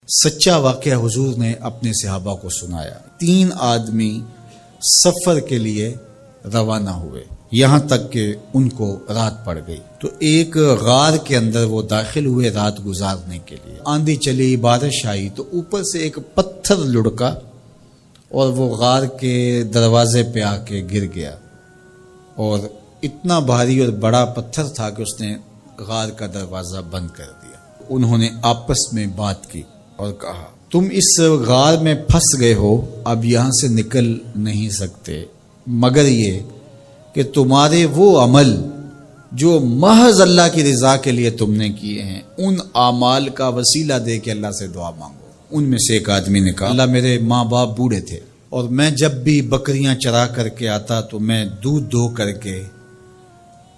سچا واقعہ حضور نے اپنے صحابہ کو سنایا۔ 3 آدمی سفر کے لیے روانہ ہوئے، یہاں تک کہ ان کو رات پڑ گئی، تو ایک غار کے اندر وہ داخل ہوئے رات گزارنے کے لیے۔ آندھی چلی، بارش آئی، تو اوپر سے ایک پتھر لڑکا اور وہ غار کے دروازے پہ آ کے گر گیا، اور اتنا بھاری اور بڑا پتھر تھا کہ اس نے غار کا دروازہ بند کر دیا۔ انہوں نے آپس میں بات کی اور کہا، تم اس غار میں پھنس گئے ہو، اب یہاں سے نکل نہیں سکتے مگر یہ کہ تمہارے وہ عمل جو محض اللہ کی رضا کے لیے تم نے کیے ہیں، ان اعمال کا وسیلہ دے کے اللہ سے دعا مانگو۔ ان میں سے ایک آدمی نے کہا، اللہ میرے ماں باپ بوڑھے تھے، اور میں جب بھی بکریاں چرا کر کے آتا تو میں دودھ دو کر کے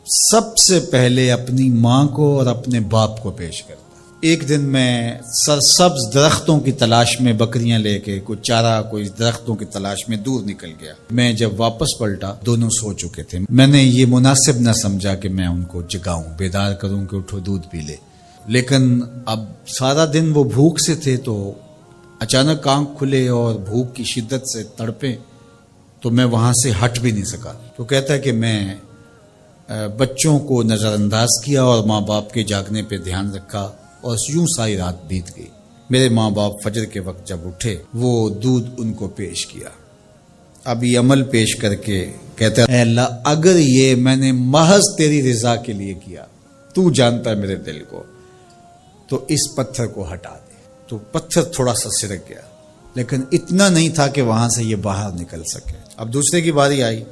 سب سے پہلے اپنی ماں کو اور اپنے باپ کو پیش کرتا۔ ایک دن میں سرسبز درختوں کی تلاش میں بکریاں لے کے کوئی چارہ، کوئی درختوں کی تلاش میں دور نکل گیا۔ میں جب واپس پلٹا دونوں سو چکے تھے۔ میں نے یہ مناسب نہ سمجھا کہ میں ان کو جگاؤں، بیدار کروں کہ اٹھو دودھ پی لے، لیکن اب سارا دن وہ بھوک سے تھے، تو اچانک آنکھ کھلے اور بھوک کی شدت سے تڑپے، تو میں وہاں سے ہٹ بھی نہیں سکا۔ تو کہتا ہے کہ میں بچوں کو نظر انداز کیا اور ماں باپ کے جاگنے پہ دھیان رکھا، اور یوں ساری رات بیت گئی۔ میرے ماں باپ فجر کے وقت جب اٹھے، وہ دودھ ان کو پیش کیا۔ اب یہ عمل پیش کر کے کہتا ہے، اے اللہ اگر یہ میں نے محض تیری رضا کے لیے کیا، تو جانتا ہے میرے دل کو، تو اس پتھر کو ہٹا دے۔ تو پتھر تھوڑا سا سرک گیا، لیکن اتنا نہیں تھا کہ وہاں سے یہ باہر نکل سکے۔ اب دوسرے کی باری آئی،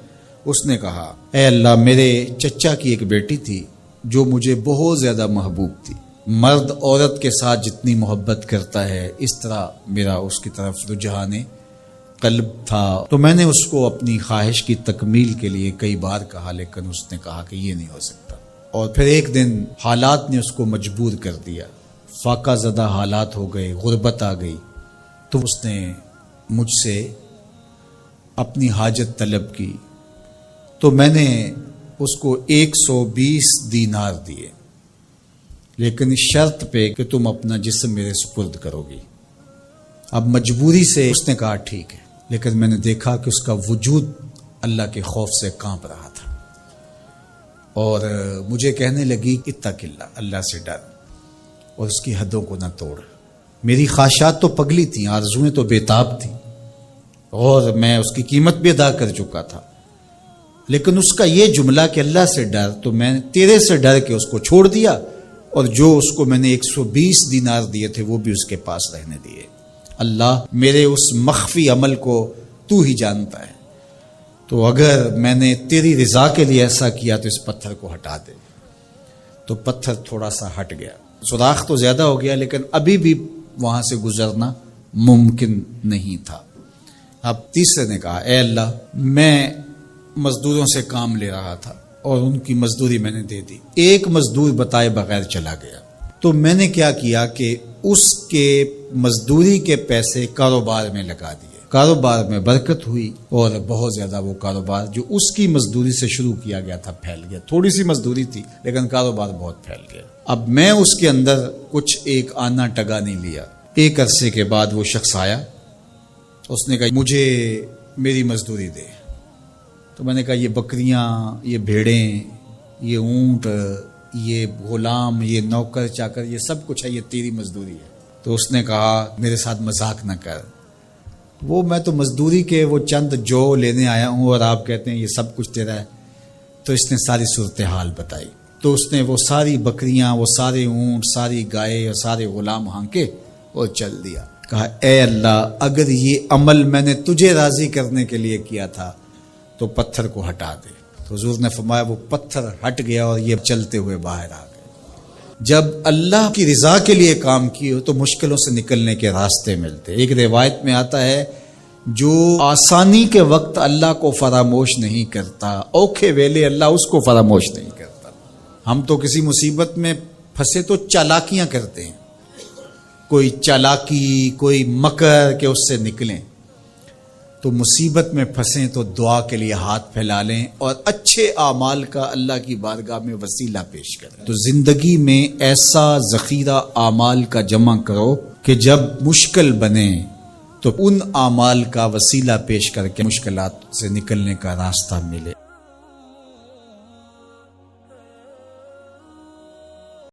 اس نے کہا، اے اللہ میرے چچا کی ایک بیٹی تھی جو مجھے بہت زیادہ محبوب تھی، مرد عورت کے ساتھ جتنی محبت کرتا ہے اس طرح میرا اس کی طرف رجحان قلب تھا، تو میں نے اس کو اپنی خواہش کی تکمیل کے لیے کئی بار کہا، لیکن اس نے کہا کہ یہ نہیں ہو سکتا۔ اور پھر ایک دن حالات نے اس کو مجبور کر دیا، فاقہ زدہ حالات ہو گئے، غربت آ گئی، تو اس نے مجھ سے اپنی حاجت طلب کی، تو میں نے اس کو 120 دینار دیے، لیکن شرط پہ کہ تم اپنا جسم میرے سپرد کرو گی۔ اب مجبوری سے اس نے کہا ٹھیک ہے، لیکن میں نے دیکھا کہ اس کا وجود اللہ کے خوف سے کانپ رہا تھا، اور مجھے کہنے لگی اتق اللہ، اللہ سے ڈر، اور اس کی حدوں کو نہ توڑ۔ میری خواہشات تو پگلی تھیں، آرزویں تو بےتاب تھیں، اور میں اس کی قیمت بھی ادا کر چکا تھا، لیکن اس کا یہ جملہ کہ اللہ سے ڈر، تو میں نے تیرے سے ڈر کے اس کو چھوڑ دیا، اور جو اس کو میں نے 120 دینار دیے تھے وہ بھی اس کے پاس رہنے دیے۔ اللہ میرے اس مخفی عمل کو تو ہی جانتا ہے، تو اگر میں نے تیری رضا کے لیے ایسا کیا تو اس پتھر کو ہٹا دے۔ تو پتھر تھوڑا سا ہٹ گیا، سوراخ تو زیادہ ہو گیا، لیکن ابھی بھی وہاں سے گزرنا ممکن نہیں تھا۔ اب تیسرے نے کہا، اے اللہ میں مزدوروں سے کام لے رہا تھا اور ان کی مزدوری میں نے دے دی، ایک مزدور بتائے بغیر چلا گیا، تو میں نے کیا کیا کہ اس کے مزدوری کے پیسے کاروبار میں لگا دیے، کاروبار میں برکت ہوئی، اور بہت زیادہ وہ کاروبار جو اس کی مزدوری سے شروع کیا گیا تھا پھیل گیا۔ تھوڑی سی مزدوری تھی لیکن کاروبار بہت پھیل گیا۔ اب میں اس کے اندر کچھ ایک آنا ٹگا نہیں لیا۔ ایک عرصے کے بعد وہ شخص آیا، اس نے کہا مجھے میری مزدوری دے۔ تو میں نے کہا یہ بکریاں، یہ بھیڑیں، یہ اونٹ، یہ غلام، یہ نوکر چاکر، یہ سب کچھ ہے، یہ تیری مزدوری ہے۔ تو اس نے کہا میرے ساتھ مذاق نہ کر، وہ میں تو مزدوری کے وہ چند جو لینے آیا ہوں، اور آپ کہتے ہیں یہ سب کچھ تیرا ہے۔ تو اس نے ساری صورتحال بتائی، تو اس نے وہ ساری بکریاں، وہ سارے اونٹ، ساری گائے اور سارے غلام ہانکے اور چل دیا۔ کہا اے اللہ اگر یہ عمل میں نے تجھے راضی کرنے کے لیے کیا تھا تو پتھر کو ہٹا دے۔ تو حضور نے فرمایا وہ پتھر ہٹ گیا اور یہ چلتے ہوئے باہر آ گئے۔ جب اللہ کی رضا کے لیے کام کیے تو مشکلوں سے نکلنے کے راستے ملتے۔ ایک روایت میں آتا ہے جو آسانی کے وقت اللہ کو فراموش نہیں کرتا، اوکھے ویلے اللہ اس کو فراموش نہیں کرتا۔ ہم تو کسی مصیبت میں پھنسے تو چالاکیاں کرتے ہیں، کوئی چالاکی، کوئی مکر کہ اس سے نکلیں، تو تو مصیبت میں پھنسیں تو دعا کے لیے ہاتھ پھیلا لیں اور اچھے اعمال کا اللہ کی بارگاہ میں وسیلہ پیش کریں. تو زندگی میں ایسا ذخیرہ اعمال کا جمع کرو کہ جب مشکل بنے تو ان اعمال کا وسیلہ پیش کر کے مشکلات سے نکلنے کا راستہ ملے.